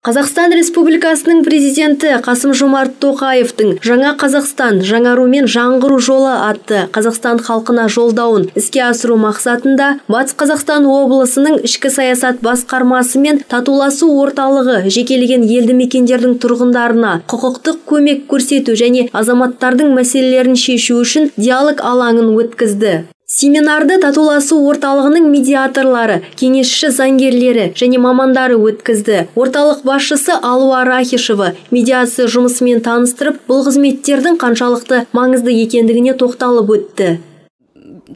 Қазақстан Республикасының президенті Қасым-Жомарт Тоқаевтың «Жаңа Қазақстан, жаңарумен жаңғыру жолы» атты Қазақстан халқына жолдауын іске асыру мақсатында Батыс Қазақстан облысының ішкі саясат басқармасы мен татуласу орталығы жекелеген елді мекендердің тұрғындарына құқықтық көмек көрсету және азаматтардың мәселелерін шешу үшін диалог алаңын өткізді. Семинарды татуласу орталығының медиаторлары, кеңесші заңгерлері және мамандары өткізді. Орталық басшысы Алуа Рахишева медиация жұмысымен таныстырып, бұл қызметтердің қаншалықты маңызды екендігіне тоқталып өтті.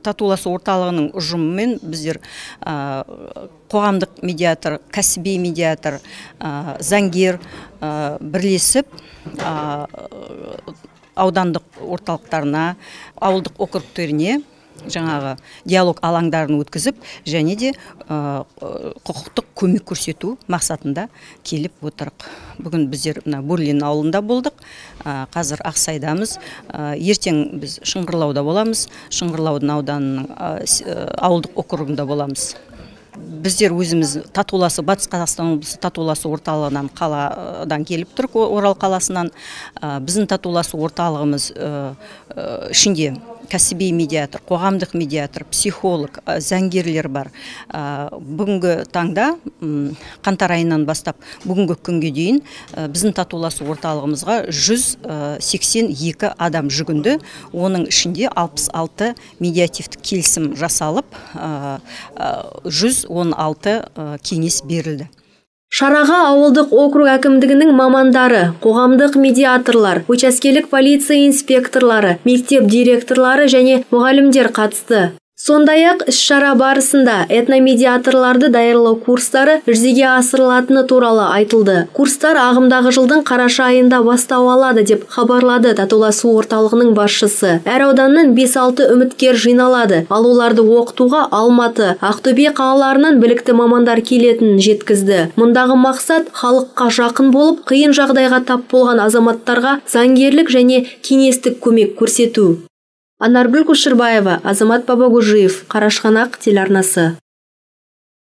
Татуласу орталығының ұжымымен біздер қоғамдық медиатор, кәсіби медиатор, заңгер бірлесіп аудандық орталықтарына, ауылдық округтеріне жаңағы диалог алаңдарын өткізіп, және де құқықтық көмек көрсету мақсатында келіп отырық. Бүгін біздер Бурлин ауылында болдық, қазір Ақсайдамыз, ертең біз Шыңғырлауда боламыз, Шыңғырлаудың ауданының ауылдық округында боламыз. Біздер өзіміз татуласы, Батыс Қазақстан облысы татуласу орталығынан қаладан келіп тұрық, Орал қаласынан. Біздің татуласу орталығымыз ішінде кәсіби медиатор, қоғамдық медиатор, психолог, заңгерлер бар. Бүгінгі таңда, қаңтар айынан бастап бүгінгі күнге дейін біздің татуласу орталығымызға 182 адам жүгінді. Оның ішінде 66 медиативтік келісім жасалып, 116 кеңес берілді. Шараға ауылдық округ әкімдігінің мамандары, қоғамдық медиаторлар, учаскелік полиция инспекторлары, мектеп директорлары және мұғалімдер қатысты. Сондай-ақ іс-шара барысында этномедиаторларды даярлау курстары жүзеге асырылатыны туралы айтылды. Курстар ағымдағы жылдың қараша айында бастау алады деп хабарлады татуласу орталығының басшысы. Әр ауданнан 5-6 үміткер жиналады. Ал оларды оқытуға Алматы, Ақтөбе қалаларынан білікті мамандар келетінін жеткізді. Мұндағы мақсат халыққа жақын болып, қиын жағдайға тап болған азаматтарға заңгерлік және кеңестік көмек көрсету. Анаргүл Көшірбаева, Азамат Бабагужиев, Қарашығанақ телеарнасы.